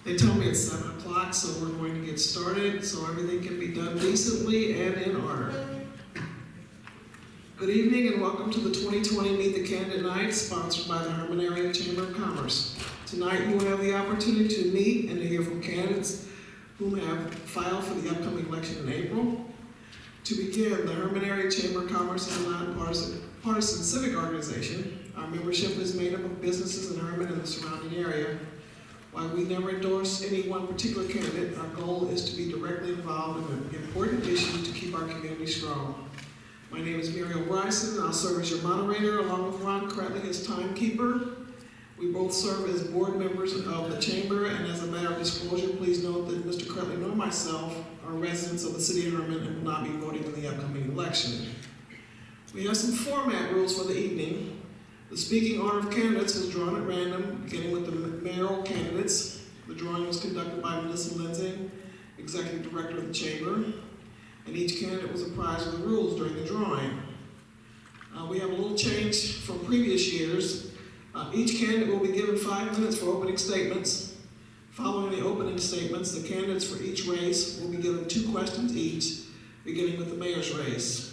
They tell me it's 7 o'clock, so we're going to get started so everything can be done decently and in order. Good evening and welcome to the 2020 Meet the Candidate Night, sponsored by the Hermann Area Chamber of Commerce. Tonight you will have the opportunity to meet and to hear from candidates who have filed for the upcoming election in April. To begin, the Hermann Area Chamber of Commerce is a nonpartisan civic organization. Our membership is made up of businesses in Hermann and the surrounding area. While we never endorse any one particular candidate, our goal is to be directly involved in important issues to keep our community strong. My name is Mayoral and I'll serve as your moderator along with Ron Cratley as timekeeper. We both serve as board members of the chamber, and as a matter of disclosure, please note that Mr. Cratley nor myself are residents of the city of Hermann and will not be voting in the upcoming election. We have some format rules for the evening. The speaking order of candidates was drawn at random, beginning with the mayoral candidates. The drawing was conducted by Susan Lenger, Executive Director of the Chamber, and each candidate was apprised of the rules during the drawing. We have a little change from previous years. Each candidate will be given 5 minutes for opening statements. Following the opening statements, the candidates for each race will be given 2 questions each, beginning with the mayor's race.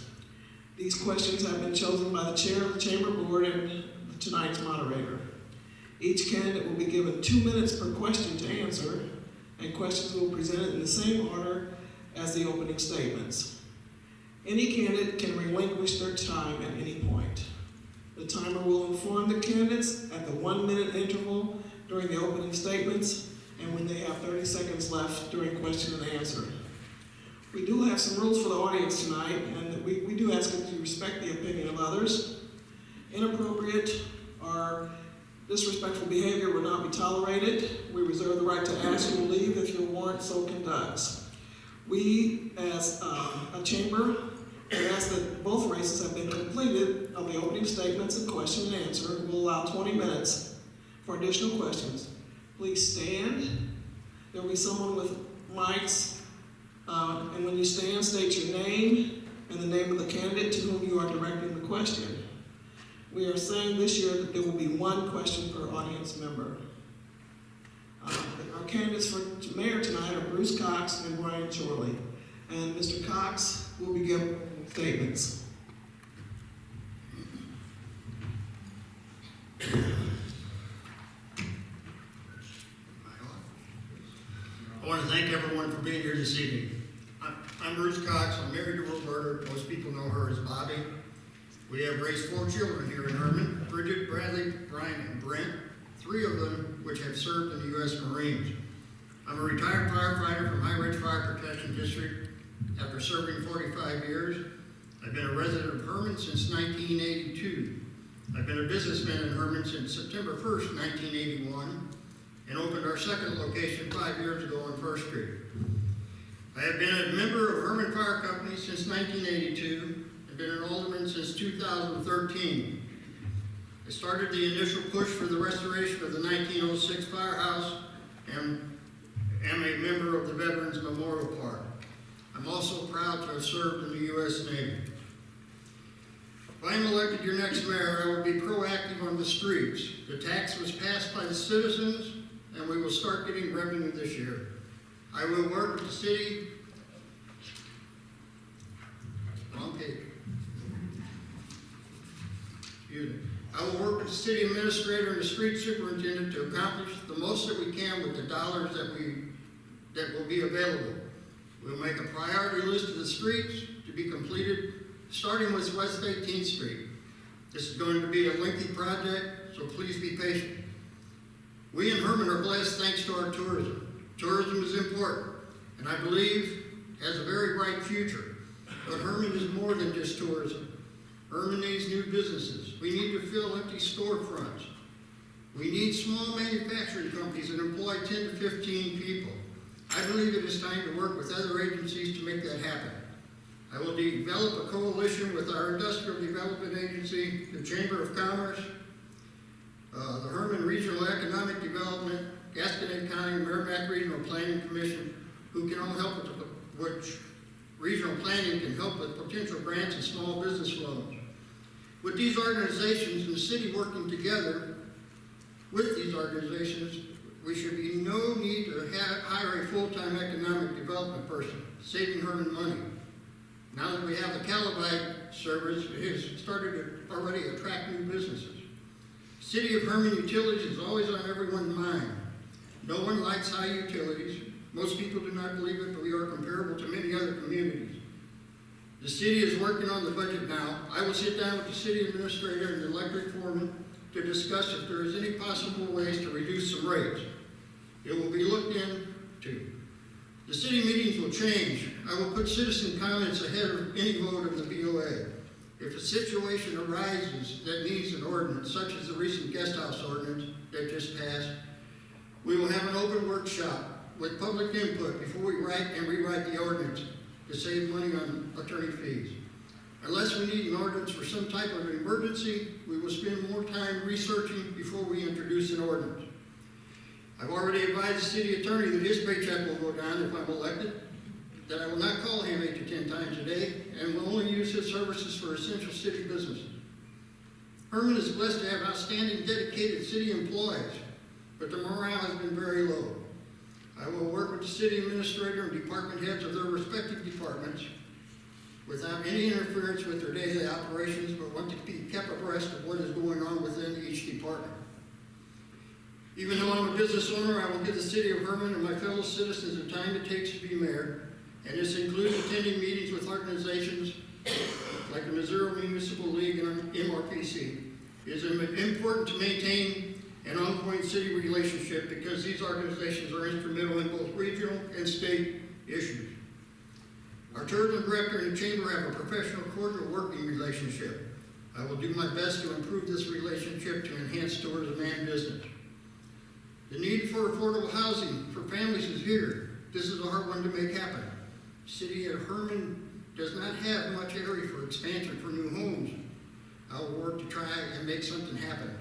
These questions have been chosen by the chair of the chamber board and tonight's moderator. Each candidate will be given 2 minutes per question to answer, and questions will be presented in the same order as the opening statements. Any candidate can relinquish their time at any point. The timer will inform the candidates at the 1 minute interval during the opening statements and when they have 30 seconds left during question and answer. We do have some rules for the audience tonight, and we do ask that you respect the opinion of others. Inappropriate or disrespectful behavior will not be tolerated. We reserve the right to ask you to leave if your warrant so conducts. We, as a chamber, ask that both races have been completed of the opening statements and question and answer. We'll allow 20 minutes for additional questions. Please stand. There will be someone with mics. And when you stand, state your name and the name of the candidate to whom you are directing the question. We are saying this year that there will be 1 question per audience member. Our candidates for mayor tonight are Bruce Cox and Brian Chorley. And Mr. Cox will be giving statements. I want to thank everyone for being here this evening. I'm Bruce Cox. I'm married to Roberta. Most people know her as Bobby. We have raised 4 children here in Hermann: Bridget, Bradley, Brian, and Brent, 3 of them which have served in the U.S. Marines. I'm a retired firefighter from High Ridge Fire Protection District. After serving 45 years, I've been a resident of Hermann since 1982. I've been a businessman in Hermann since September 1st, 1981, and opened our second location 5 years ago on 1st Street. I have been a member of Hermann Fire Company since 1982 and been an alderman since 2013. I started the initial push for the restoration of the 1906 firehouse and am a member of the Veterans Memorial Park. I'm also proud to have served in the U.S. Navy. If I am elected your next mayor, I will be proactive on the streets. The tax was passed by the citizens, and we will start getting revenue this year. I will work with the city. Wrong page. Excuse me. I will work with the city administrator and the street superintendent to accomplish the most that we can with the dollars that will be available. We'll make a priority list of the streets to be completed, starting with West 18th Street. This is going to be a lengthy project, so please be patient. We in Hermann are blessed thanks to our tourism. Tourism is important, and I believe has a very bright future. But Hermann is more than just tourism. Hermann needs new businesses. We need to fill empty storefronts. We need small manufacturing companies that employ 10 to 15 people. I believe it is time to work with other agencies to make that happen. I will develop a coalition with our Industrial Development Agency, the Chamber of Commerce, the Hermann Regional Economic Development, Gasconade County, Merrimack Regional Planning Commission, who can all help with which regional planning can help with potential grants and small business loans. With these organizations and the city working together with these organizations, we should be no need to hire a full-time economic development person, saving Hermann money. Now that we have the Calabite service, it has started to already attract new businesses. City of Hermann utilities is always on everyone's mind. No one likes high utilities. Most people do not believe it, but we are comparable to many other communities. The city is working on the budget now. I will sit down with the city administrator and the electric foreman to discuss if there is any possible ways to reduce some rates. It will be looked into. The city meetings will change. I will put citizen comments ahead of any vote of the BOA. If a situation arises that needs an ordinance, such as the recent guest house ordinance that just passed, we will have an open workshop with public input before we write and rewrite the ordinance to save money on attorney fees. Unless we need an ordinance for some type of emergency, we will spend more time researching before we introduce an ordinance. I've already advised the city attorney that his paycheck will go down if I'm elected, that I will not call him 8 to 10 times a day, and will only use his services for essential city businesses. Hermann is blessed to have outstanding, dedicated city employees, but the morale has been very low. I will work with the city administrator and department heads of their respective departments without any interference with their daily operations, but want to be kept abreast of what is going on within each department. Even though I'm a business owner, I will give the city of Hermann and my fellow citizens the time it takes to be mayor, and this includes attending meetings with organizations like the Missouri Municipal League and MRPC. It is important to maintain an ongoing city relationship because these organizations are instrumental in both regional and state issues. Our tourism director and the chamber have a professional, cordial working relationship. I will do my best to improve this relationship to enhance tourism and business. The need for affordable housing for families is here. This is a hard one to make happen. The city of Hermann does not have much area for expansion for new homes. I will work to try and make something happen.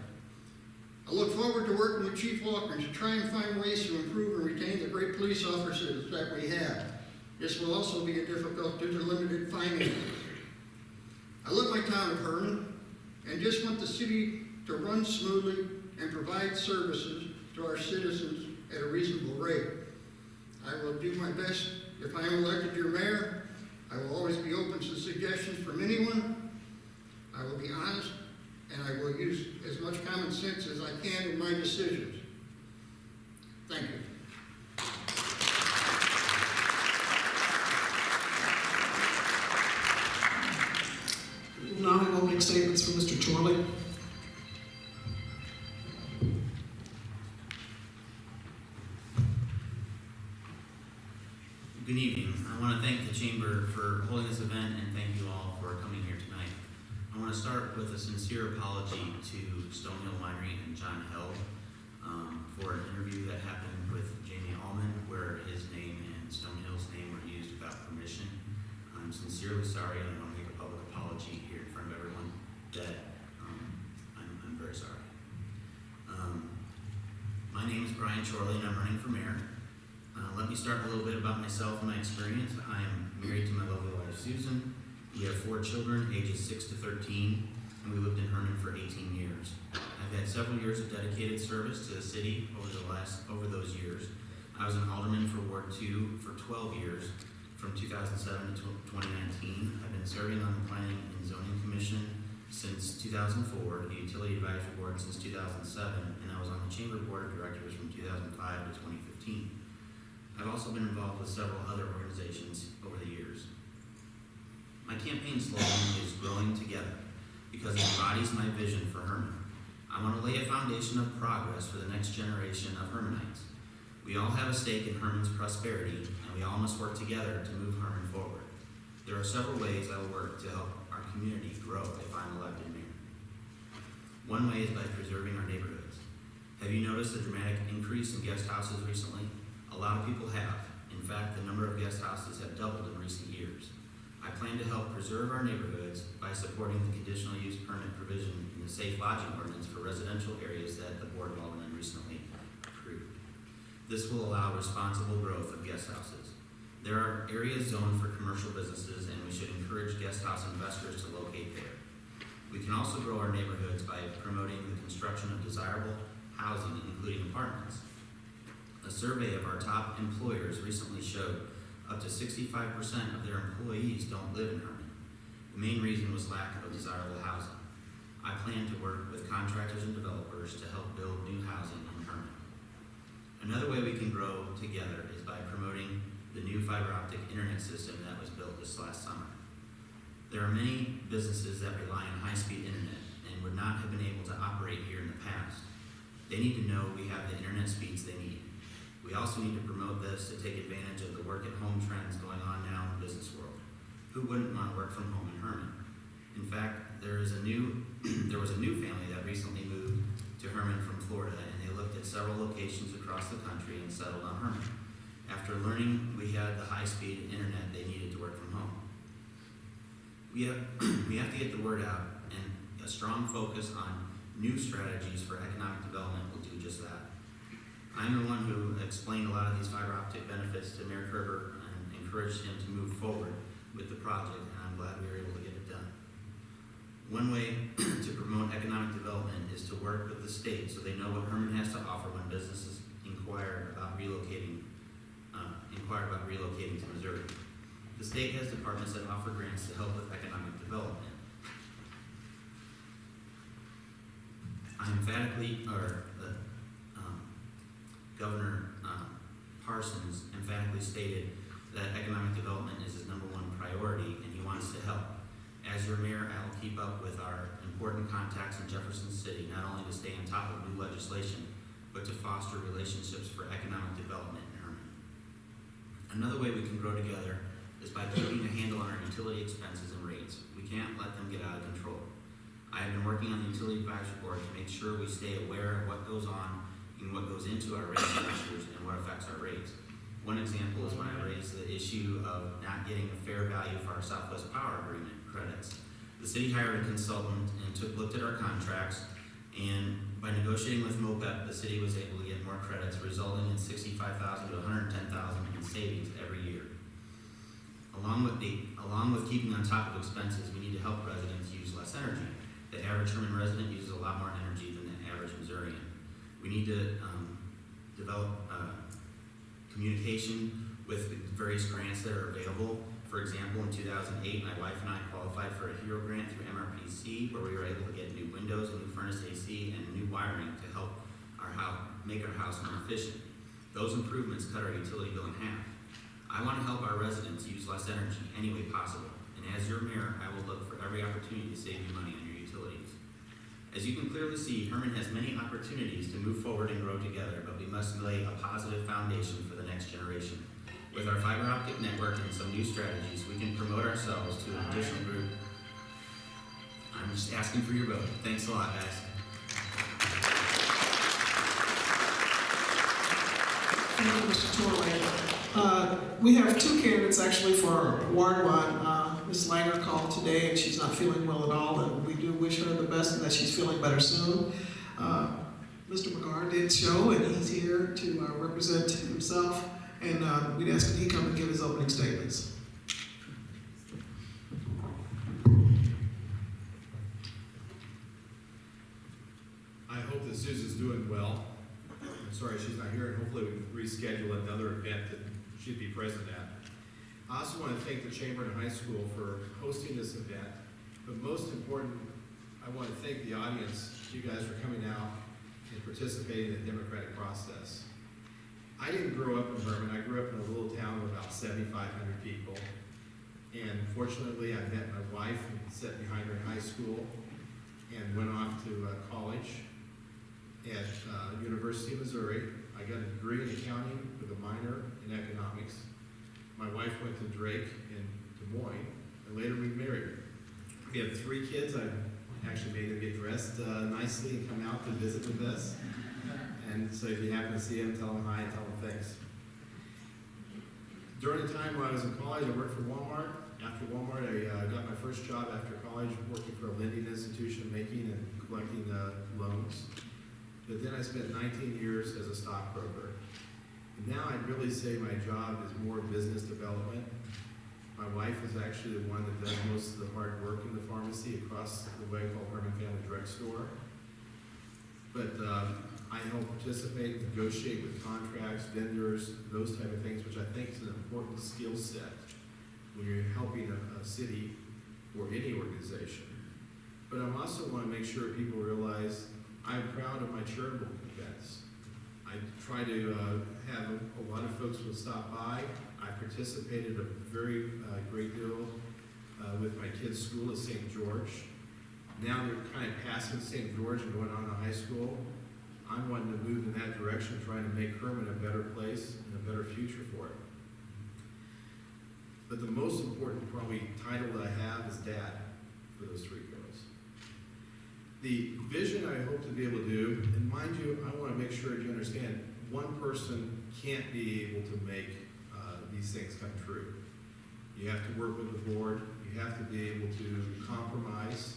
I look forward to working with Chief Walker to try and find ways to improve and retain the great police officers that we have. This will also be difficult due to limited finances. I love my town of Hermann and just want the city to run smoothly and provide services to our citizens at a reasonable rate. I will do my best. If I am elected your mayor, I will always be open to suggestions from anyone. I will be honest, and I will use as much common sense as I can in my decisions. Thank you. Now we will make statements from Mr. Chorley. Good evening. I want to thank the Chamber for holding this event and thank you all for coming here tonight. I want to start with a sincere apology to Stonehill Winery and John Held for an interview that happened with Jamie Allman where his name and Stonehill's name were used without permission. I'm sincerely sorry and I want to make a public apology here in front of everyone that I'm very sorry. My name is Brian Chorley and I'm running for mayor. Let me start a little bit about myself and my experience. I am married to my lovely wife, Susan. We have 4 children, ages 6 to 13, and we lived in Hermann for 18 years. I've had several years of dedicated service to the city over those years. I was an alderman for Ward 2 for 12 years, from 2007 to 2019. I've been serving on the Planning and Zoning Commission since 2004, the Utility Advisory Board since 2007, and I was on the Chamber Board of Directors from 2005 to 2015. I've also been involved with several other organizations over the years. My campaign slogan is Growing Together because it embodies my vision for Hermann. I want to lay a foundation of progress for the next generation of Hermannites. We all have a stake in Hermann's prosperity, and we all must work together to move Hermann forward. There are several ways I will work to help our community grow if I'm elected mayor. One way is by preserving our neighborhoods. Have you noticed the dramatic increase in guest houses recently? A lot of people have. In fact, the number of guest houses have doubled in recent years. I plan to help preserve our neighborhoods by supporting the conditional use permit provision in the safe lodging ordinance for residential areas that the Board of Aldermen recently approved. This will allow responsible growth of guest houses. There are areas zoned for commercial businesses, and we should encourage guest house investors to locate there. We can also grow our neighborhoods by promoting the construction of desirable housing, including apartments. A survey of our top employers recently showed up to 65% of their employees don't live in Hermann. The main reason was lack of desirable housing. I plan to work with contractors and developers to help build new housing in Hermann. Another way we can grow together is by promoting the new fiber optic internet system that was built this last summer. There are many businesses that rely on high-speed internet and would not have been able to operate here in the past. They need to know we have the internet speeds they need. We also need to promote this to take advantage of the work-at-home trends going on now in the business world. Who wouldn't want to work from home in Hermann? In fact, there was a new family that recently moved to Hermann from Florida, and they looked at several locations across the country and settled on Hermann. After learning we had the high-speed internet they needed to work from home. We have to get the word out, and a strong focus on new strategies for economic development will do just that. I'm the one who explained a lot of these fiber optic benefits to Mayor Kerber and encouraged him to move forward with the project, and I'm glad we were able to get it done. One way to promote economic development is to work with the state so they know what Hermann has to offer when businesses inquire about relocating to Missouri. The state has departments that offer grants to help with economic development. Governor Parsons emphatically stated that economic development is his #1 priority, and he wants to help. As your mayor, I will keep up with our important contacts in Jefferson City, not only to stay on top of new legislation, but to foster relationships for economic development in Hermann. Another way we can grow together is by keeping a handle on our utility expenses and rates. We can't let them get out of control. I have been working on the utility advisory board to make sure we stay aware of what goes on and what goes into our rate structures and what affects our rates. One example is when I raised the issue of not getting a fair value for our Southwest Power Agreement credits. The city hired a consultant and looked at our contracts, and by negotiating with MOPEP, the city was able to get more credits, resulting in $65,000 to $110,000 in savings every year. Along with keeping on top of expenses, we need to help residents use less energy. The average Hermann resident uses a lot more energy than the average Missourian. We need to develop communication with the various grants that are available. For example, in 2008, my wife and I qualified for a HERO grant through MRPC, where we were able to get new windows, a new furnace AC, and new wiring to help make our house more efficient. Those improvements cut our utility bill in half. I want to help our residents use less energy any way possible, and as your mayor, I will look for every opportunity to save you money on your utilities. As you can clearly see, Hermann has many opportunities to move forward and grow together, but we must lay a positive foundation for the next generation. With our fiber optic network and some new strategies, we can promote ourselves to an additional group. I'm just asking for your vote. Thanks a lot, guys. Thank you, Mr. Torley. We have two candidates actually for Ward 1. Ms. Lenger called today and she's not feeling well at all, and we do wish her the best and that she's feeling better soon. Mr. McGarr did show, and he's here to represent himself, and we'd ask that he come and give his opening statements. I hope that Susan's doing well. I'm sorry she's not here, and hopefully we can reschedule another event that she'd be present at. I also want to thank the Chamber and High School for hosting this event, but most important, I want to thank the audience, you guys, for coming out and participating in the democratic process. I didn't grow up in Hermann. I grew up in a little town of about 7,500 people, and fortunately I met my wife and sat behind her in high school and went off to college at University of Missouri. I got a degree in accounting with a minor in economics. My wife went to Drake in Des Moines, and later we married. We have 3 kids. I actually made them get dressed nicely and come out to visit with us. And so if you happen to see them, tell them hi and tell them thanks. During the time when I was in college, I worked for Walmart. After Walmart, I got my first job after college working for a lending institution, making and collecting loans. But then I spent 19 years as a stockbroker. And now I'd really say my job is more business development. My wife is actually the one that does most of the hard work in the pharmacy across the way called Hermann Family Drugstore. But I help participate, negotiate with contracts, vendors, those type of things, which I think is an important skill set when you're helping a city or any organization. But I also want to make sure people realize I'm proud of my charitable events. I try to have a lot of folks will stop by. I participated a very great deal with my kids' school at St. George. Now they're kind of passing St. George and going on to high school. I'm wanting to move in that direction, trying to make Hermann a better place and a better future for it. But the most important probably title that I have is dad for those three girls. The vision I hope to be able to do, and mind you, I want to make sure you understand, one person can't be able to make these things come true. You have to work with the board, you have to be able to compromise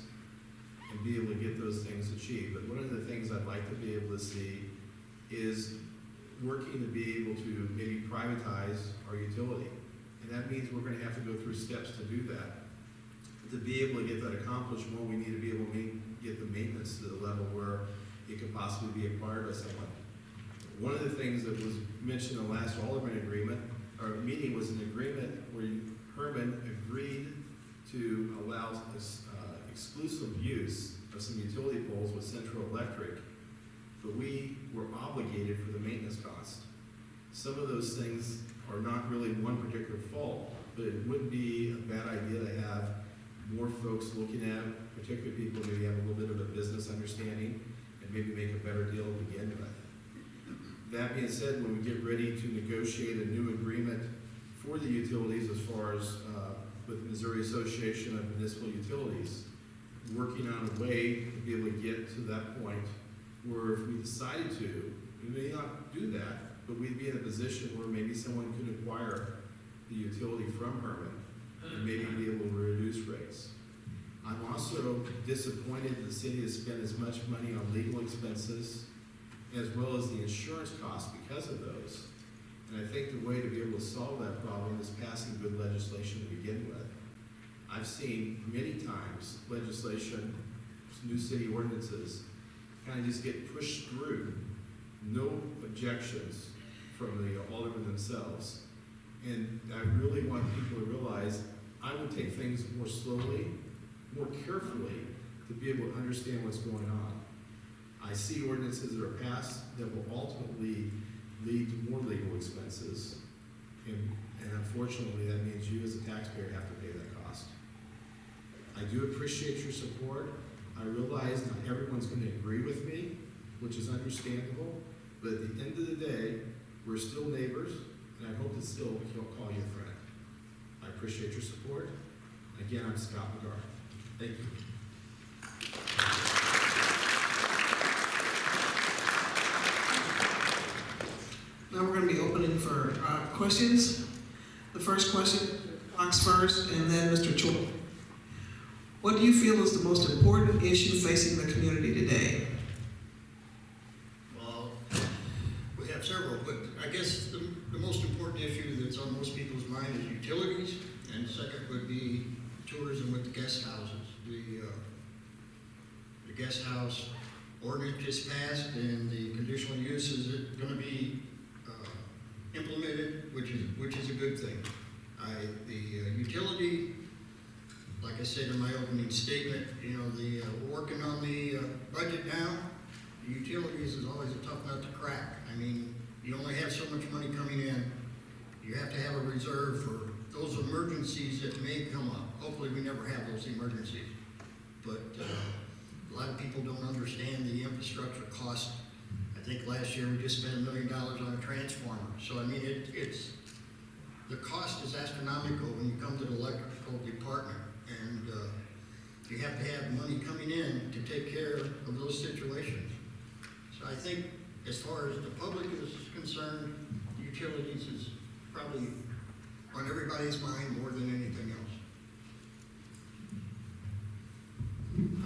and be able to get those things achieved. But one of the things I'd like to be able to see is working to be able to maybe privatize our utility. And that means we're going to have to go through steps to do that. To be able to get that accomplished, well, we need to be able to get the maintenance to the level where it could possibly be acquired by someone. One of the things that was mentioned in the last Alderman agreement, or meeting, was an agreement where Hermann agreed to allow exclusive use of some utility poles with Central Electric, but we were obligated for the maintenance cost. Some of those things are not really one particular fault, but it would be a bad idea to have more folks looking at it, particularly people maybe have a little bit of a business understanding and maybe make a better deal to begin with. That being said, when we get ready to negotiate a new agreement for the utilities as far as with the Missouri Association of Municipal Utilities, working on a way to be able to get to that point where if we decided to, we may not do that, but we'd be in a position where maybe someone could acquire the utility from Hermann and maybe be able to reduce rates. I'm also disappointed the city has spent as much money on legal expenses as well as the insurance costs because of those. And I think the way to be able to solve that problem is passing good legislation to begin with. I've seen many times legislation, new city ordinances, kind of just get pushed through, no objections from the aldermen themselves. And I really want people to realize I will take things more slowly, more carefully, to be able to understand what's going on. I see ordinances that are passed that will ultimately lead to more legal expenses, and unfortunately that means you as a taxpayer have to pay that cost. I do appreciate your support. I realize not everyone's going to agree with me, which is understandable, but at the end of the day, we're still neighbors, and I hope to still call you a friend. I appreciate your support. Again, I'm Scott McGarth. Thank you. Now we're going to be opening for questions. The first question, Fox first, and then Mr. Choi. What do you feel is the most important issue facing the community today? Well, we have several, but I guess the most important issue that's on most people's mind is utilities, and second would be tourism with the guest houses. The guest house ordinance just passed, and the conditional use is going to be implemented, which is a good thing. The utility, like I said in my opening statement, we're working on the budget now. The utilities is always a tough nut to crack. I mean, you only have so much money coming in. You have to have a reserve for those emergencies that may come up. Hopefully we never have those emergencies. But a lot of people don't understand the infrastructure cost. I think last year we just spent $1 million on a transformer. So I mean, the cost is astronomical when you come to the electrical department. And you have to have money coming in to take care of those situations. So I think as far as the public is concerned, utilities is probably on everybody's mind more than anything else.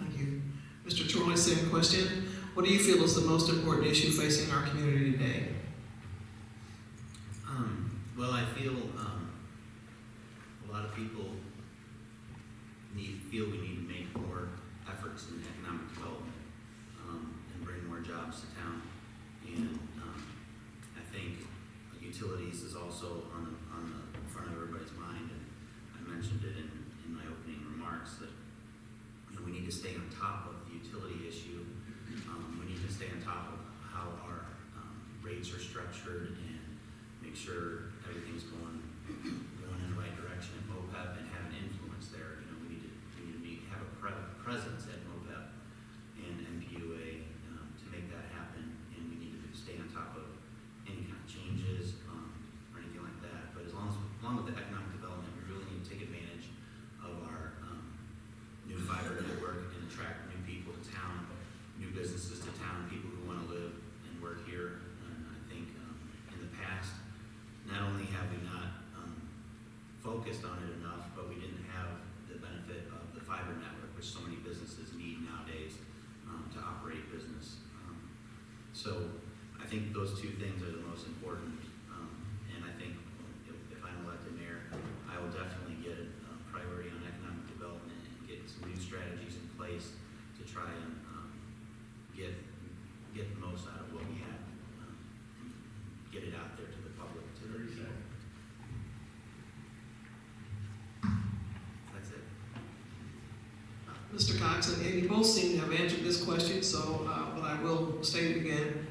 Thank you. Mr. Troy, same question. What do you feel is the most important issue facing our community today? Well, I feel a lot of people feel we need to make more efforts in economic development and bring more jobs to town. And facilities is also on the front of everybody's mind, and I mentioned it in my opening remarks that, you know, we need to stay on top of the utility issue. We need to stay on top of how our rates are structured and make sure everything's going in the right direction at MOPEP and have an influence there. You know, we need to have a presence at MOPEP and MPUA to make that happen, and we need to stay on top of any kind of changes or anything like that. But along with the economic development, we really need to take advantage of our new fiber network and attract new people to town, new businesses to town, people who want to live and work here. And I think in the past, not only have we not focused on it enough, but we didn't have the benefit of the fiber network, which so many businesses need nowadays to operate business. So I think those two things are the most important. And I think if I'm elected mayor, I will definitely get a priority on economic development and get some new strategies in place to try and get the most out of what we have, and get it out there to the public, to the people. That's it. Mr. Cox, and you both seem to have answered this question, so, but I will state it again.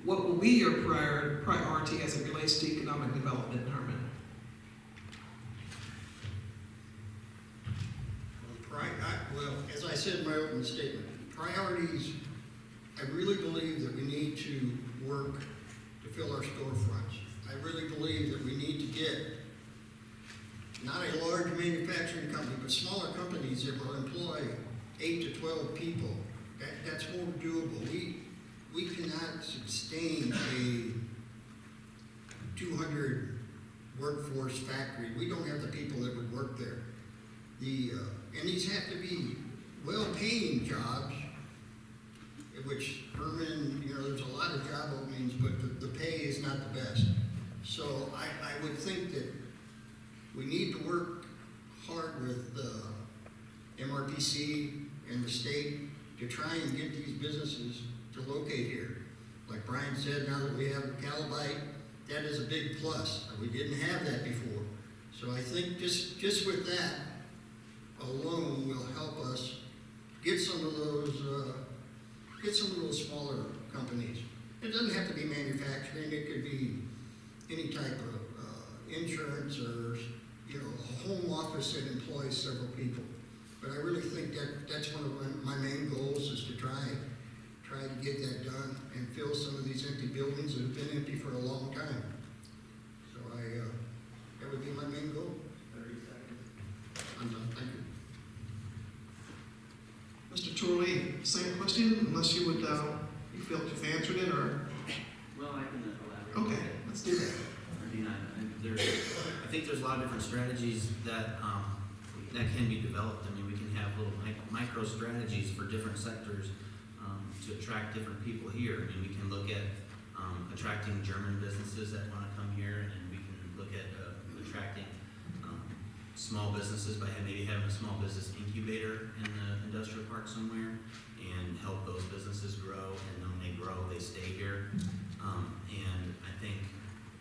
What will be your priority as it relates to economic development in Hermann? Well, as I said in my opening statement, priorities, I really believe that we need to work to fill our storefronts. I really believe that we need to get not a large manufacturing company, but smaller companies that will employ 8 to 12 people. That's more doable. We cannot sustain a 200 workforce factory. We don't have the people that would work there. And these have to be well-paying jobs, which Hermann, you know, there's a lot of job openings, but the pay is not the best. So I would think that we need to work hard with the MRPC and the state to try and get these businesses to locate here. Like Brian said, now that we have Calabite, that is a big plus. We didn't have that before. So I think just with that alone will help us get some of those smaller companies. It doesn't have to be manufacturing. It could be any type of insurance or, you know, a home office that employs several people. But I really think that's one of my main goals is to try to get that done and fill some of these empty buildings that have been empty for a long time. So that would be my main goal. 30 seconds. I'm done. Thank you. Mr. Torley, same question, unless you would, you feel like you've answered it, or? Well, I can elaborate. Okay, let's do that. I mean, I think there's a lot of different strategies that can be developed. I mean, we can have little micro strategies for different sectors to attract different people here. I mean, we can look at attracting German businesses that want to come here, and we can look at attracting small businesses by maybe having a small business incubator in the industrial park somewhere and help those businesses grow, and then when they grow, they stay here. And I think,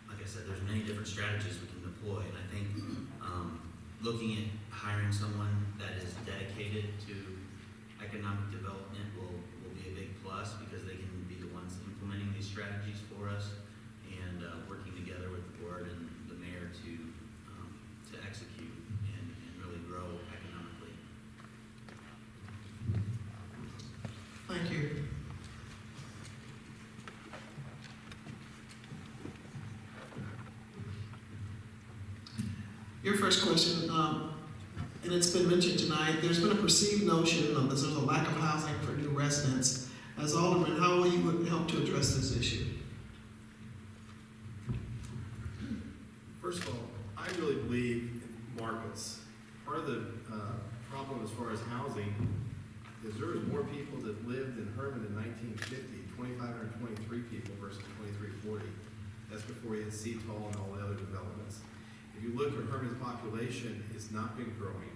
like I said, there's many different strategies we can deploy, and I think looking at hiring someone that is dedicated to economic development will be a big plus, because they can be the ones implementing these strategies for us and working together with the board and the mayor to execute and really grow economically. Thank you. Your first question, and it's been mentioned tonight, there's been a perceived notion that there's a lack of housing for new residents. As Alderman, how will you help to address this issue? First of all, I really believe in markets. Part of the problem as far as housing is there was more people that lived in Hermann in 1950, 2,523 people versus 2,340. That's before you had CTOL and all the other developments. If you look at Hermann's population, it's not been growing.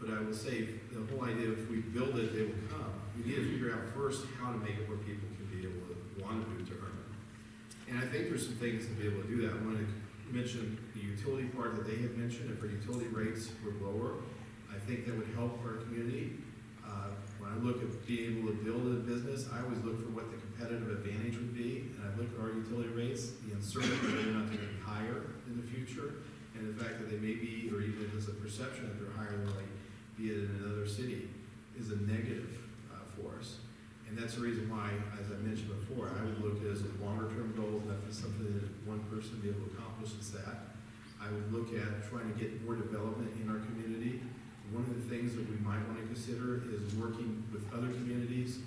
But I will say the whole idea of if we build it, they will come. We need to figure out first how to make it where people can be able to want to move to Hermann. And And I think there's some things to be able to do that. I want to mention the utility part that they had mentioned. If our utility rates were lower, I think that would help our community. When I look at being able to build a business, I always look for what the competitive advantage would be. And I look at our utility rates, the uncertainty that they're not going to be higher in the future, and the fact that they may be, or even if there's a perception that they're higher than like, be it in another city, is a negative for us. And that's the reason why, as I mentioned before, I would look at it as a longer-term goal, not just something that one person be able to accomplish. It's that. I would look at trying to get more development in our community. One of the things that we might want to consider is working with other communities.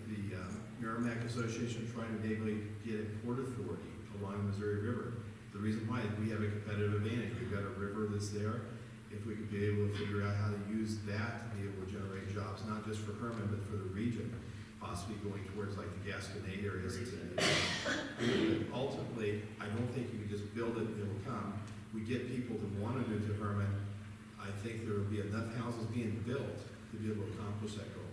The Merrimack Association trying to maybe get a port authority along the Missouri River. The reason why is we have a competitive advantage. We've got a river that's there. If we could be able to figure out how to use that to be able to generate jobs, not just for Hermann, but for the region, possibly going towards like the Gasconade areas. But ultimately, I don't think you can just build it and it will come. We get people to want to move to Hermann. I think there will be enough houses being built to be able to accomplish that goal.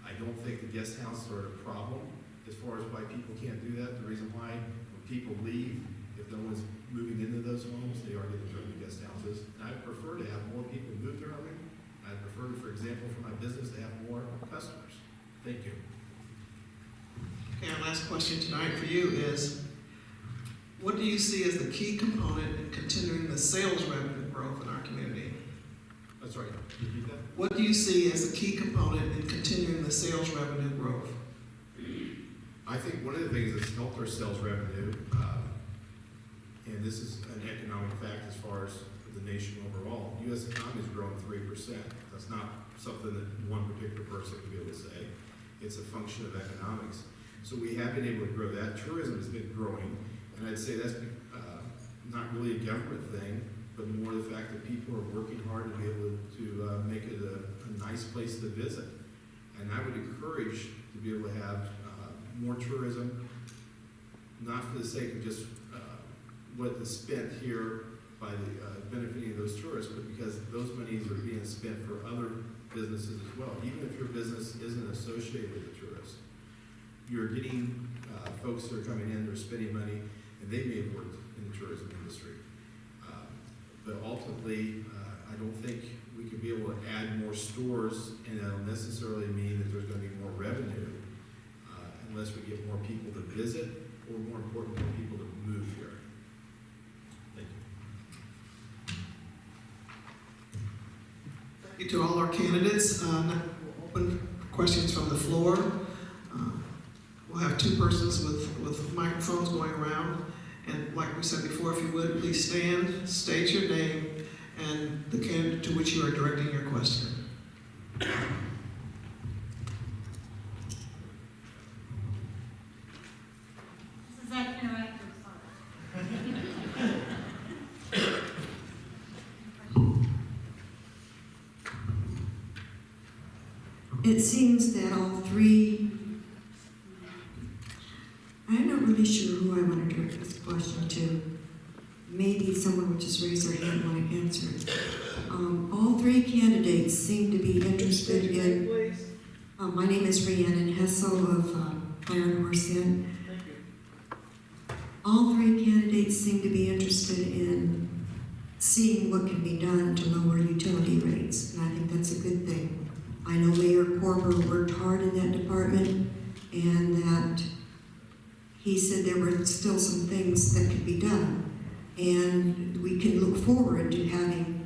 I don't think the guest houses are a problem as far as why people can't do that. The reason why, when people leave, if no one's moving into those homes, they are getting turned to guest houses. And I prefer to have more people move to Hermann. I prefer, for example, for my business to have more customers. Thank you. Okay, our last question tonight for you is, what do you see as the key component in continuing the sales revenue growth in our community? That's right. Repeat that. What do you see as the key component in continuing the sales revenue growth? I think one of the things that's helped our sales revenue, and this is an economic fact as far as the nation overall, U.S. economy has grown 3%. That's not something that one particular person can be able to say. It's a function of economics. So we have been able to grow that. Tourism has been growing, and I'd say that's not really a government thing, but more the fact that people are working hard to be able to make it a nice place to visit. And I would encourage to be able to have more tourism, not for the sake of just what is spent here by the benefiting those tourists, but because those monies are being spent for other businesses as well. Even if your business isn't associated with the tourists, you're getting folks that are coming in, they're spending money, and they may have worked in the tourism industry. But ultimately, I don't think we could be able to add more stores, and that'll necessarily mean that there's going to be more revenue unless we get more people to visit, or more important, more people to move here. Thank you. Thank you to all our candidates. Now we'll open questions from the floor. We'll have two persons with microphones going around. And like we said before, if you would, please stand, state your name, and the candidate to which you are directing your question. This is that interactive It seems that all three, I'm not really sure who I want to direct this question to. Maybe someone would just raise their hand and want to answer it. All three candidates seem to be interested in. Please. My name is Rhiannon Hessel of Iron Horse Inn. Thank you. All three candidates seem to be interested in seeing what can be done to lower utility rates, and I think that's a good thing. I know Mayor Corber worked hard in that department, and that he said there were still some things that could be done, and we can look forward to having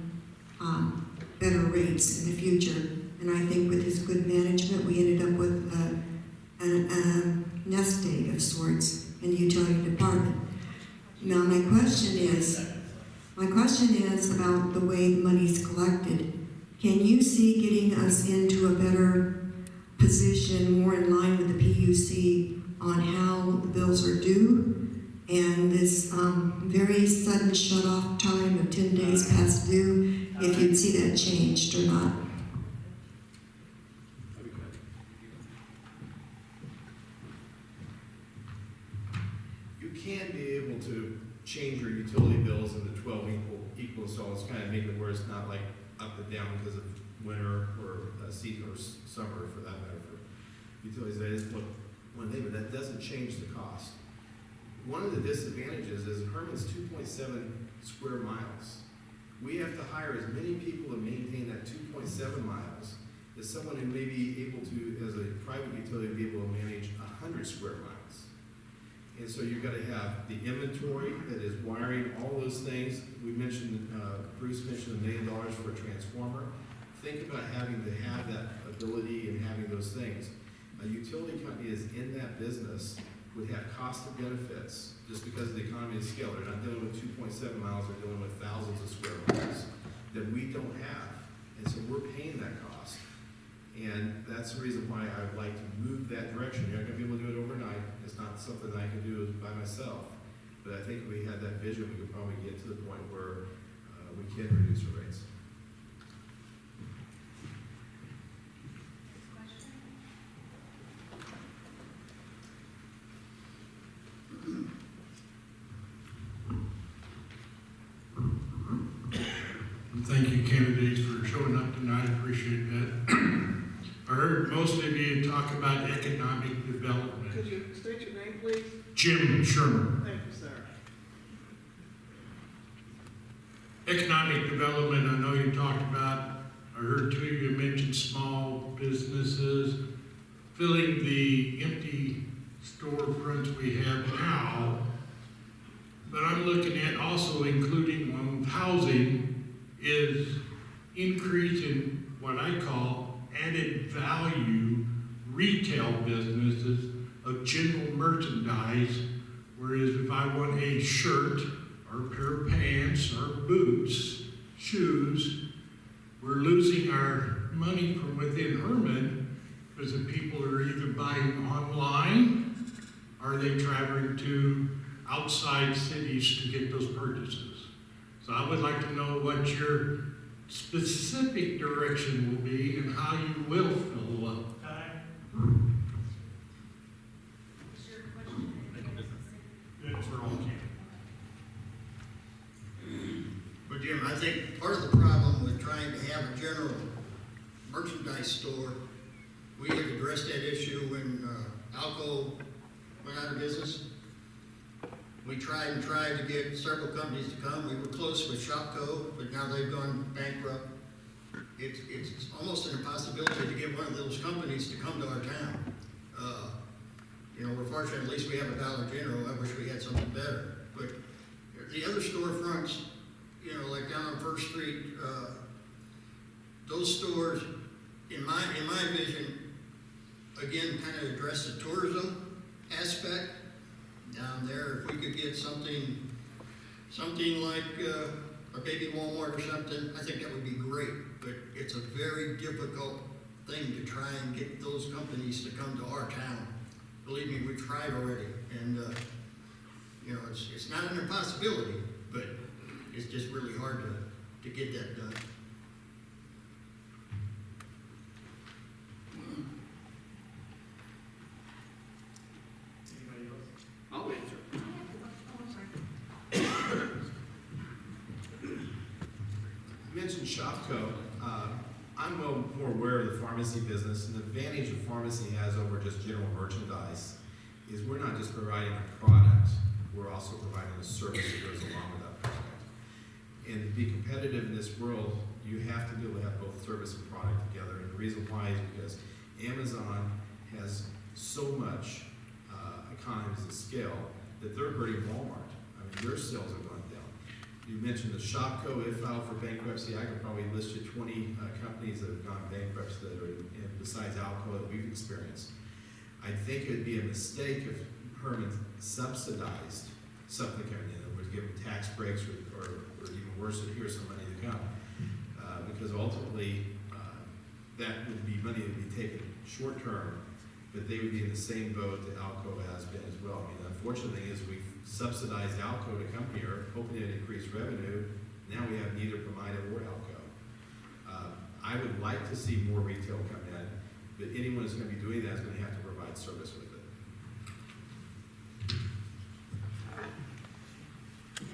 better rates in the future. And I think with his good management, we ended up with a nest egg of sorts in the utility department. Now my question is about the way the money's collected. Can you see getting us into a better position, more in line with the PUC on how the bills are due, and this very sudden shut-off time of 10 days past due, if you'd see that changed or not? You can be able to change your utility bills into 12 equal installments, kind of make it where it's not like up and down because of winter or season or summer, for that matter. For utilities, that is one thing, but that doesn't change the cost. one of the disadvantages is Herman's 2.7 square miles. We have to hire as many people to maintain that 2.7 miles as someone who may be able to, as a private utility, be able to manage 100 square miles. And so you've got to have the inventory that is wiring, all those things. We mentioned, Bruce mentioned $1 million for a transformer. Think about having to have that ability and having those things. A utility company is in that business would have cost of benefits just because of the economy of scale. They're not dealing with 2.7 miles, they're dealing with thousands of square miles that we don't have. And so we're paying that cost. And that's the reason why I would like to move that direction. You're not gonna be able to do it overnight. It's not something that I can do by myself. But I think if we had that vision, we could probably get to the point where we can reduce our rates. Thank you, candidates, for showing up tonight. Appreciate that. I heard most of you talk about economic development. Could you state your name, please? Jim Sherman. Thank you, sir. Economic development, I know you talked about, I heard two of you mention small businesses, filling the empty storefronts we have now. But I'm looking at also including one with housing is increasing what I call added value retail businesses of general merchandise. Whereas if I want a shirt or a pair of pants or boots, shoes, we're losing our money from within Hermann because the people are either buying online or are they traveling to outside cities to get those purchases. So I would like to know what your specific direction will be and how you will fill up. What's your question? That's for all candidates. But Jim, I think part of the problem with trying to have a general merchandise store, we had addressed that issue when Alco went out of business. We tried to get several companies to come. We were close with Shopco, but now they've gone bankrupt. It's almost an impossibility to get one of those companies to come to our town. We're fortunate, at least we have a Dollar General. I wish we had something better. But the other storefronts, like down on First Street, those stores, in my vision, again, kind of address the tourism aspect down there. If we could get something like a baby Walmart or something, I think that would be great. But it's a very difficult thing to try and get those companies to come to our town. Believe me, we've tried already, and it's not an impossibility, but it's just really hard to get that done. Anybody else? I'll answer. You mentioned Shopco. I'm more aware of the pharmacy business, and the advantage a pharmacy has over just general merchandise is we're not just providing a product, we're also providing a service that goes along with that product. And to be competitive in this world, you have to be able to have both service and product together. And the reason why is because Amazon has so much economies of scale that they're hurting Walmart. I mean, their sales are going down. You mentioned the Shopco, it filed for bankruptcy. I could probably list you 20 companies that have gone bankrupt that are, besides Alco, that we've experienced. I think it would be a mistake if Hermann subsidized something coming in, or would give them tax breaks, or even worse, that here's some money to come. Because ultimately, that would be money that would be taken short term, but they would be in the same boat that Alco has been as well. I mean, the unfortunate thing is we've subsidized Alco to come here, hoping to increase revenue. Now we have neither Pomida or Alco. I would like to see more retail come in, but anyone who's going to be doing that is going to have to provide service with it. Can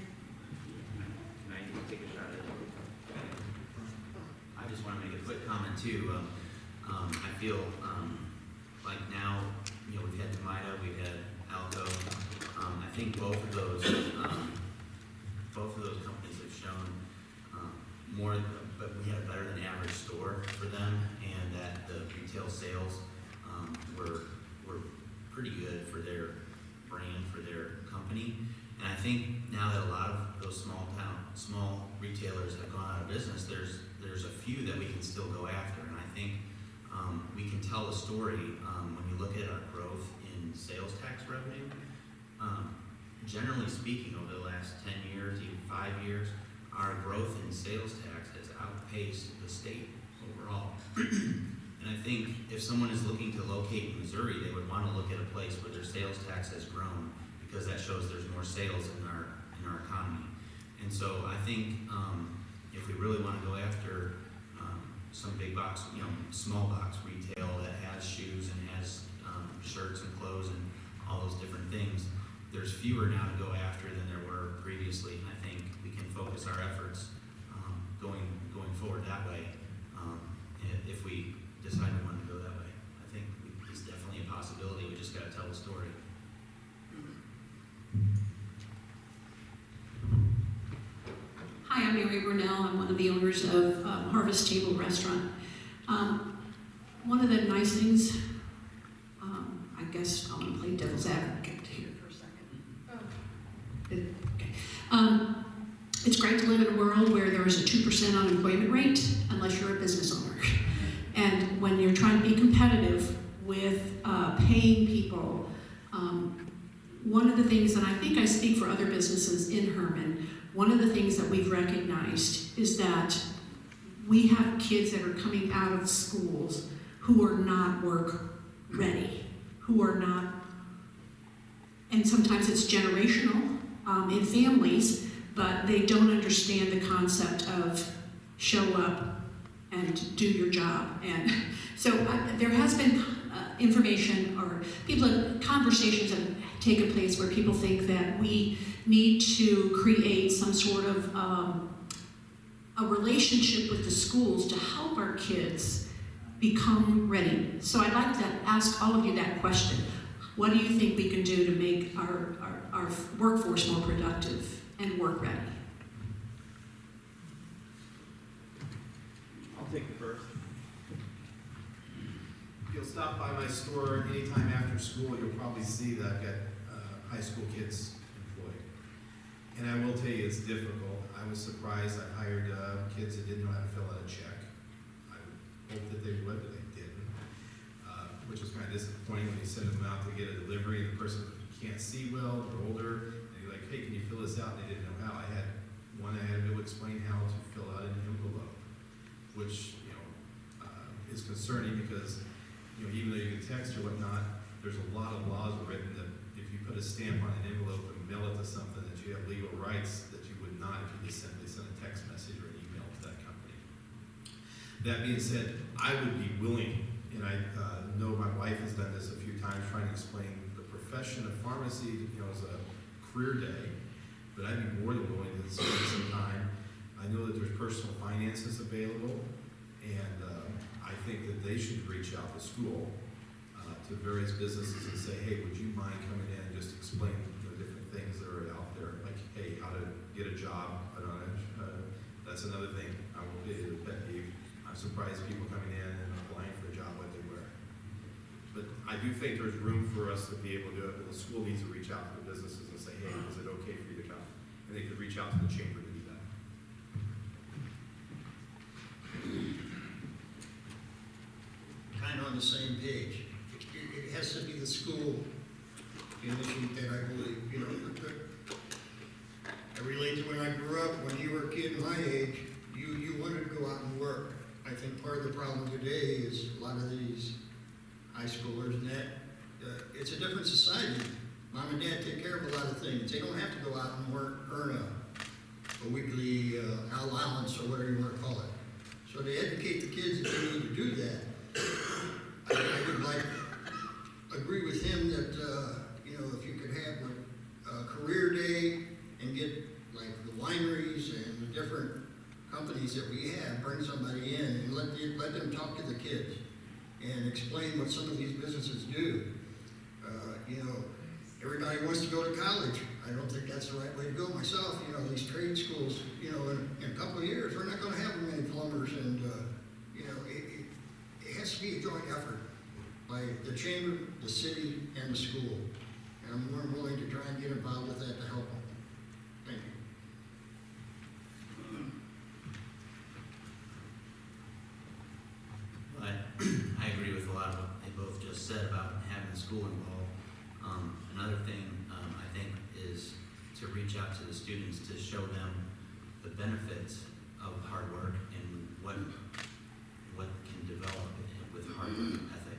I take a shot at it? I just want to make a quick comment too. I feel like now, we've had Pomida, we've had Alco. I think both of those companies have shown more, but we had a better than average store for them, and that the retail sales were pretty good for their brand, for their company. And I think now that a lot of those small retailers have gone out of business, there's a few that we can still go after. And I think we can tell a story when you look at our growth in sales tax revenue. Generally speaking, over the last 10 years, even 5 years, our growth in sales tax has outpaced the state overall. And I think if someone is looking to locate in Missouri, they would want to look at a place where their sales tax has grown, because that shows there's more sales in our economy. And so I think if we really want to go after some big box, small box retail that has shoes and has shirts and clothes and all those different things, there's fewer now to go after than there were previously. And I think we can focus our efforts going forward that way. If we decide we want to go that way, I think it's definitely a possibility. We just got to tell the story. Hi, I'm Mary Brunell. I'm one of the owners of Harvest Table Restaurant. One of the nice things, I guess I'm going to play devil's advocate here for a second. Okay. It's great to live in a world where there is a 2% unemployment rate, unless you're a business owner. And when you're trying to be competitive with paying people, one of the things, and I think I speak for other businesses in Hermann, one of the things that we've recognized is that we have kids that are coming out of schools who are not work ready, who are not, and sometimes it's generational in families, but they don't understand the concept of show up and do your job. And so there has been information or conversations have taken place where people think that we need to create some sort of a relationship with the schools to help our kids become ready. So I'd like to ask all of you that question. What do you think we can do to make our workforce more productive and work ready? I'll take the first. If you'll stop by my store anytime after school, you'll probably see that I've got high school kids employed. And I will tell you, it's difficult. I was surprised. I hired kids that didn't know how to fill out a check. I hoped that they would, but they didn't. Which was kind of disappointing when you send them out to get a delivery and the person can't see well, they're older, and you're like, hey, can you fill this out? And they didn't know how. I had to be able to explain how to fill out an envelope, which, is concerning because, even though you can text or whatnot, there's a lot of laws written that if you put a stamp on an envelope and mail it to something, that you have legal rights that you would not if you just simply send a text message or an email to that company. That being said, I would be willing, and I know my wife has done this a few times, trying to explain the profession of pharmacy, as a career day, but I'd be more than willing to spend some time. I know that there's personal finances available, and I think that they should reach out to school, to various businesses and say, hey, would you mind coming in and just explain the different things that are out there, like, hey, how to get a job. That's another thing. I will be a pet peeve. I'm surprised people coming in and applying for a job what they wear. But I do think there's room for us to be able to do it, but the school needs to reach out to the businesses and say, hey, is it okay for you to come? And they could reach out to the chamber to do that. Kind of on the same page. It has to be the school initiative that I believe, I relate to when I grew up, when you were a kid my age, you wanted to go out and work. I think part of the problem today is a lot of these high schoolers and that, it's a different society. Mom and dad take care of a lot of things. They don't have to go out and work, earn a weekly allowance or whatever you want to call it. So to educate the kids that they need to do that, I would agree with him that, if you could have a career day and get like the wineries and the different companies that we have, bring somebody in and let them talk to the kids and explain what some of these businesses do. Everybody everybody wants to go to college. I don't think that's the right way to go myself. You know, these trade schools, you know, in a couple of years, we're not gonna have many plumbers and, you know, it has to be a joint effort by the chamber, the city, and the school. And I'm more than willing to try and get involved with that to help them. Thank you. I agree with a lot of what they both just said about having the school involved. Another thing I think is to reach out to the students to show them the benefits of hard work and what can develop with hard work ethic.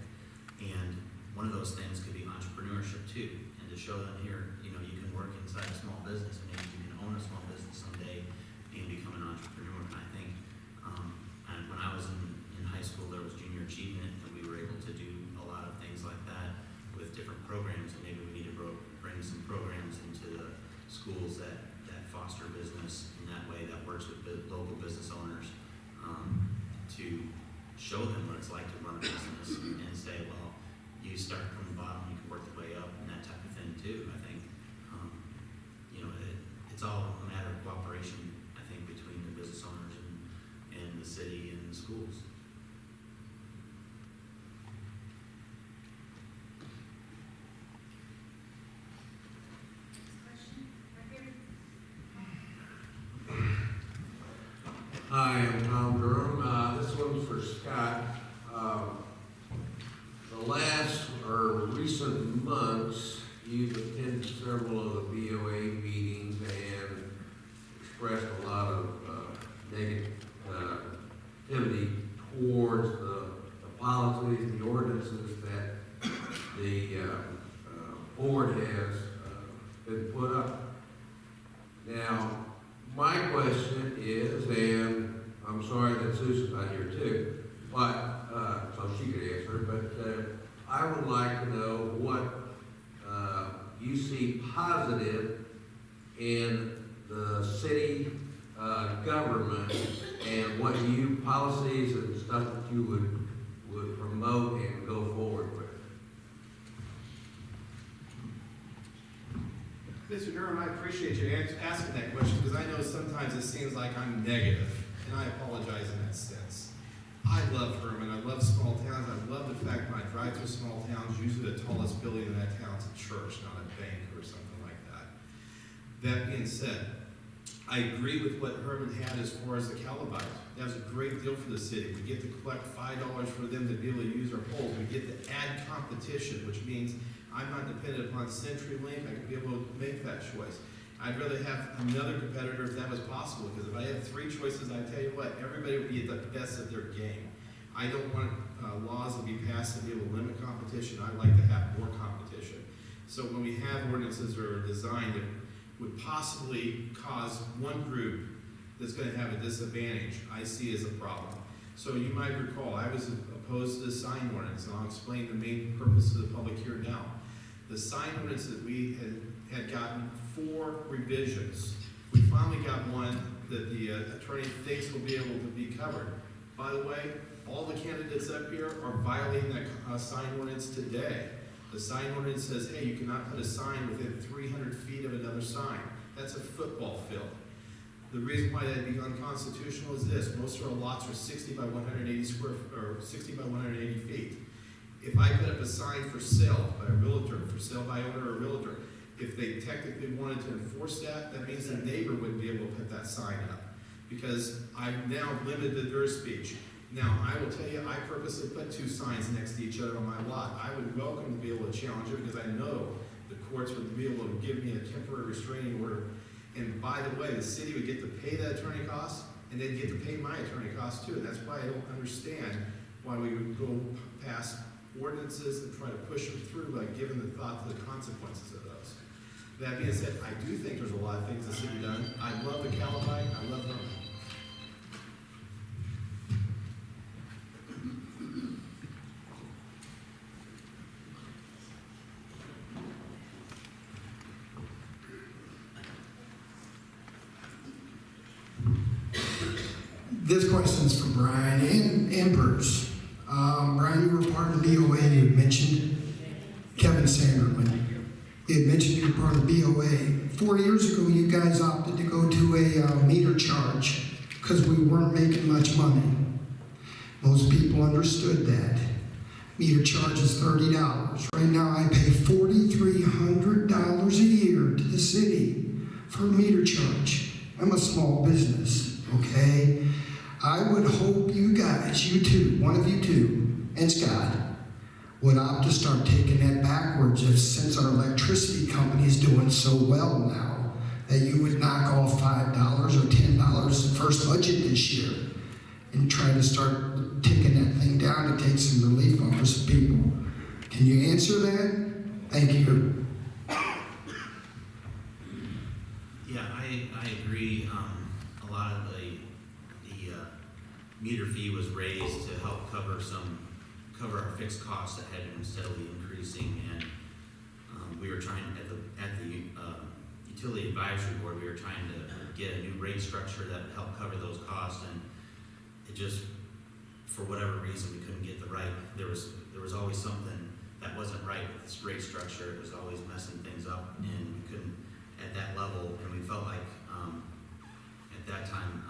And one of those things could be entrepreneurship too, and to show them here, you know, you can work inside a small business and maybe you can own a small business someday and become an entrepreneur. And I think and when I was in high school, there was junior achievement, and we were able to do a lot of things like that with different programs, and maybe we need to bring some programs into the schools that foster business in that way, that works with local business owners, to show them what it's like to run a business and say, well, you start from the bottom, you can work your way up, and that type of thing too. I think, you know, it's all a matter of cooperation, I think, between the business owners and the city and the schools. Hi, I'm Tom Durham. This one's for Scott. The last or recent months, you've attended several of the BOA meetings and expressed a lot of negativity towards the policies and the ordinances that the board has been put up. Now, my question is, and I'm sorry that Susan's not here too, but so she could answer, but I would like to know what you see positive in the city government and what you policies and stuff that you would promote and go forward with. Mr. Durham, I appreciate you asking that question, because I know sometimes it seems like I'm negative, and I apologize in that sense. I love Hermann, I love small towns, I love the fact when I drive through small towns, usually the tallest building in that town's a church, not a bank or something like that. That being said, I agree with what Hermann had as far as the calibites. That was a great deal for the city. We get to collect $5 for them to be able to use our poles. We get to add competition, which means I'm not dependent upon CenturyLink. I could be able to make that choice. I'd rather have another competitor if that was possible, because if I had three choices, I tell you what, everybody would be at the best of their game. I don't want laws to be passed to be able to limit competition. I'd like to have more competition. So when we have ordinances that are designed that would possibly cause one group that's going to have a disadvantage, I see as a problem. So you might recall, I was opposed to the sign ordinance, and I'll explain the main purpose of the public here now. The sign ordinance that we had gotten 4 revisions. We finally got one that the attorney thinks will be able to be covered. By the way, all the candidates up here are violating that sign ordinance today. The sign ordinance says, hey, you cannot put a sign within 300 feet of another sign. That's a football field. The reason why that'd be unconstitutional is this: most of our lots are 60 by 180 feet. If I put up a sign for sale by a realtor, for sale by owner or realtor, if they technically wanted to enforce that, that means the neighbor wouldn't be able to put that sign up, because I've now limited their speech. Now, I will tell you, I purposely put 2 signs next to each other on my lot. I would welcome to be able to challenge it, because I know the courts would be able to give me a temporary restraining order. And by the way, the city would get to pay that attorney costs, and they'd get to pay my attorney costs too. And that's why I don't understand why we would go past ordinances and try to push them through by giving the thought to the consequences of those. That being said, I do think there's a lot of things the city done. I love the Calabite, I love Hermann. This question's for Brian and Bruce. Brian, you were part of the DOA and you had mentioned Kevin Sanderman. He had mentioned you you're part of BOA. 4 years ago, you guys opted to go to a meter charge because we weren't making much money. Most people understood that. Meter charge is $30. Right now, I pay $4,300 a year to the city for a meter charge. I'm a small business, okay? I would hope you guys, you two, one of you two, and Scott, would opt to start taking that backwards since our electricity company is doing so well now, that you would knock off $5 or $10 the first budget this year and try to start taking that thing down to take some relief off of some people. Can you answer that? Thank you. Yeah, I agree. A lot of the meter fee was raised to help cover our fixed costs that had been steadily increasing, and we were trying at the utility advisory board, we were trying to get a new rate structure that would help cover those costs, and it just, for whatever reason, we couldn't get there was always something that wasn't right with this rate structure. It was always messing things up, and we couldn't at that level, and we felt like at that time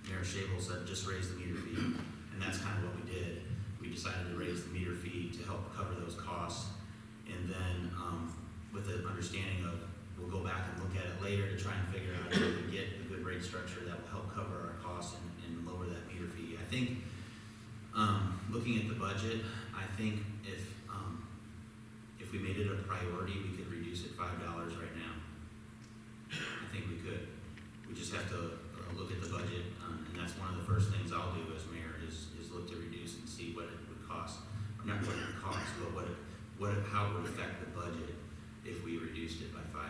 Mayor Shabel said just raise the meter fee, and that's kind of what we did. We decided to raise the meter fee to help cover those costs, and then with the understanding of we'll go back and look at it later to try and figure out how we can get a good rate structure that will help cover our costs and lower that meter fee. I think looking at the budget, I think if we made it a priority, we could reduce it $5 right now. I think we could. We just have to look at the budget, and that's one of the first things I'll do as mayor is look to reduce and see what it would cost. Not what it would cost, but how it would affect the budget if we reduced it by $5.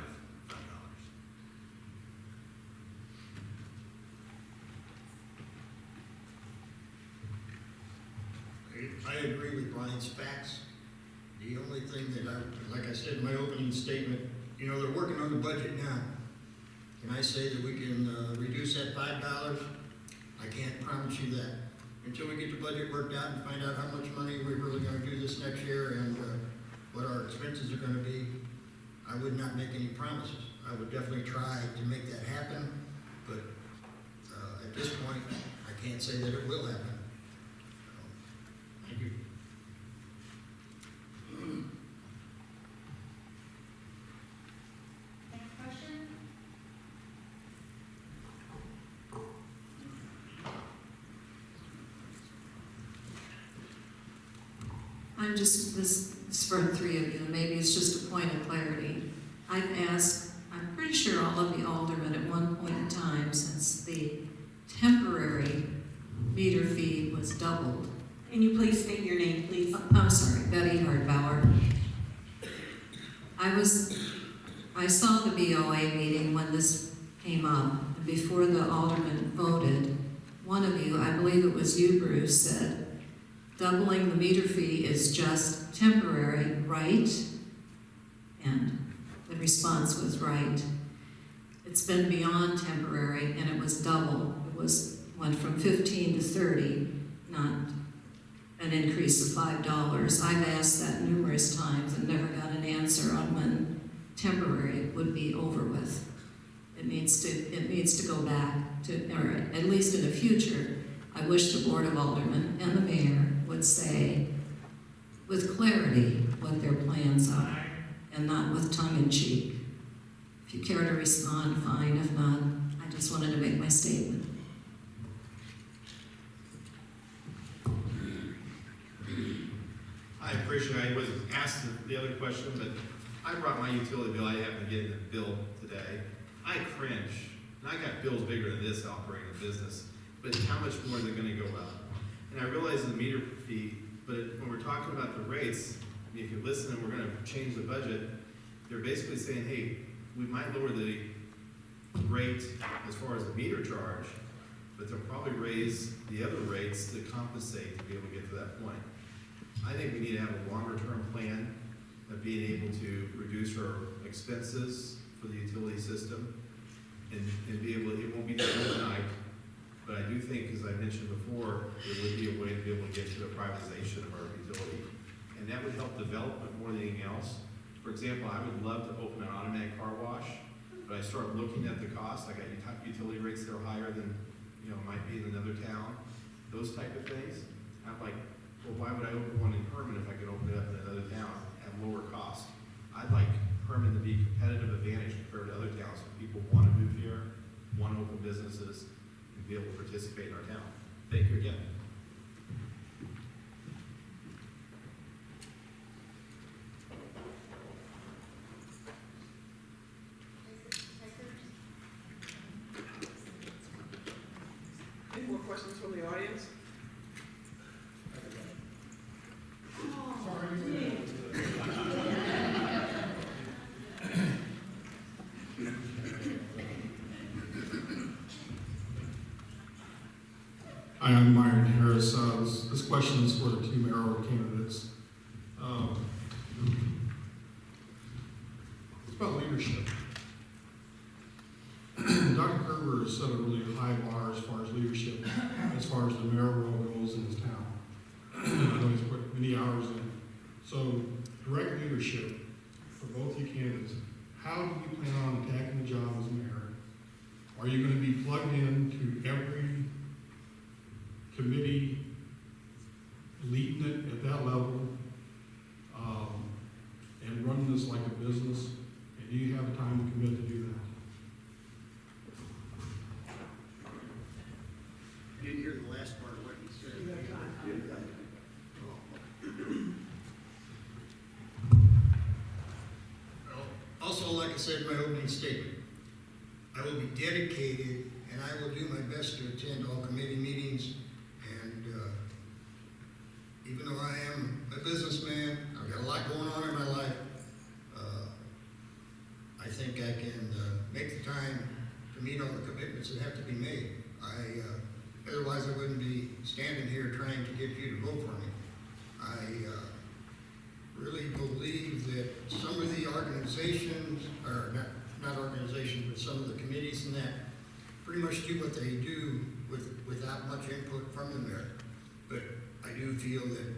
I agree with Brian's facts. The only thing that like I said in my opening statement, they're working on the budget now. Can I say that we can reduce that $5? I can't promise you that. Until we get the budget worked out and find out how much money we're really going to do this next year and what our expenses are going to be, I would not make any promises. I would definitely try to make that happen, but at this point, I can't say that it will happen. Thank you. Next question? I'm just, this is for the three of you, and maybe it's just a point of clarity. I've asked, I'm pretty sure all of the aldermen at one point in time, since the temporary meter fee was doubled. Can you please state your name, please? I'm sorry, Betty Hardbauer. I saw the BOA meeting when this came up, and before the alderman voted, one of you, I believe it was you, Bruce, said, doubling the meter fee is just temporary, right? And the response was right. It's been beyond temporary, and it was double. It went from 15 to 30, not an increase of $5. I've asked that numerous times and never got an answer on when temporary would be over with. It needs to go back to, or at least in the future, I wish the Board of Aldermen and the mayor would say with clarity what their plans are and not with tongue-in-cheek. If you care to respond, fine. If not, I just wanted to make my statement. I appreciate it. I wasn't asked the other question, but I brought my utility bill. I happened to get the bill today. I cringe. And I got bills bigger than this operating a business, but how much more are they going to go up? And I realize the meter fee, but when we're talking about the rates, I mean, if you listen and we're going to change the budget, they're basically saying, hey, we might lower the rate as far as the meter charge, but they'll probably raise the other rates to compensate to be able to get to that point. I think we need to have a longer term plan of being able to reduce our expenses for the utility system and be able, it won't be done overnight, but I do think, as I mentioned before, there would be a way to be able to get to a privatization of our utility. And that would help development more than anything else. For example, I would love to open an automatic car wash, but I start looking at the cost. I got utility rates that are higher than, might be in another town, those type of things. I'm like, well, why would I open one in Hermann if I could open it up in another town at lower cost? I'd like Hermann to be competitive advantage compared to other towns. So people want to move here, want to open businesses, and be able to participate in our town. Thank you again. Any more questions from the audience? Hi, I'm Myron Harris. This question is for the two mayoral candidates. It's about leadership. Dr. Kerber has set a really high bar as far as leadership, as far as the mayoral role goes in his town. I know he's put many hours in. So, direct leadership for both you candidates. How do you plan on attacking the job as mayor? Are you going to be plugged into every committee, leading it at that level, and running this like a business? And do you have the time to commit to do that? You didn't hear the last part of what you said. Also, like I said in my opening statement, I will be dedicated and I will do my best to attend all committee meetings. And even though I am a businessman, I've got a lot going on in my life, I think I can make the time to meet all the commitments that have to be made. Otherwise I wouldn't be standing here trying to get you to vote for me. I really believe that some of the organizations, or not organizations, but some of the committees and that pretty much do what they do without much input from the mayor. But I do feel that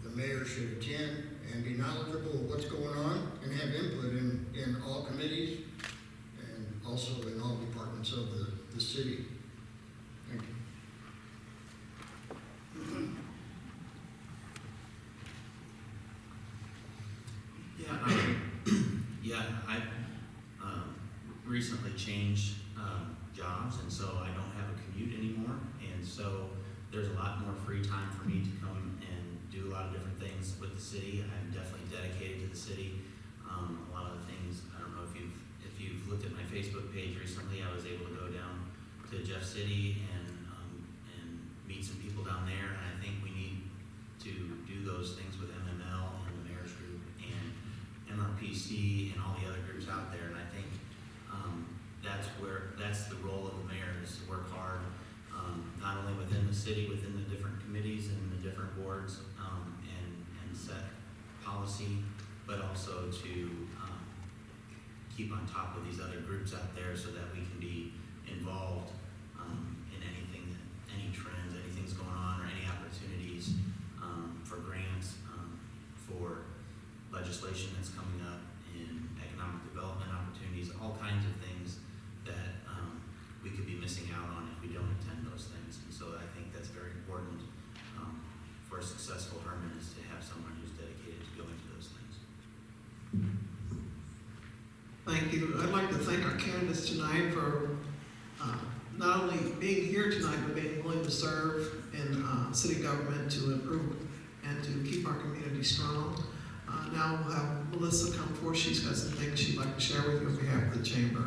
the mayor should attend and be knowledgeable of what's going on and have input in all committees and also in all departments of the city. Thank you. I recently changed jobs, and so I don't have a commute anymore, and so there's a lot more free time for me to come and do a lot of different things with the city. I'm definitely dedicated to the city. A lot of the things, I don't know if you've looked at my Facebook page recently, I was able to go down to Jeff City and meet some people down there, and I think we need to do those things with MML and the mayor's group and MRPC and all the other groups out there, and I think that's the role of the mayor, is to work hard, not only within the city, within the different committees and the different boards, and set policy, but also to keep on top of these other groups out there so that we can be involved in anything, any trends, anything's going on, or any opportunities for grants, for legislation that's coming up, in economic development opportunities, all kinds of things that we could be missing out on if we don't attend those things. And so I think that's very important for a successful Hermann, is to have someone who's dedicated to going to those things. Thank you. I'd like to thank our candidates tonight for not only being here tonight, but being willing to serve in city government to improve and to keep our community strong. Now we'll have Melissa come forward. She's got some things she'd like to share with you on behalf of the chamber.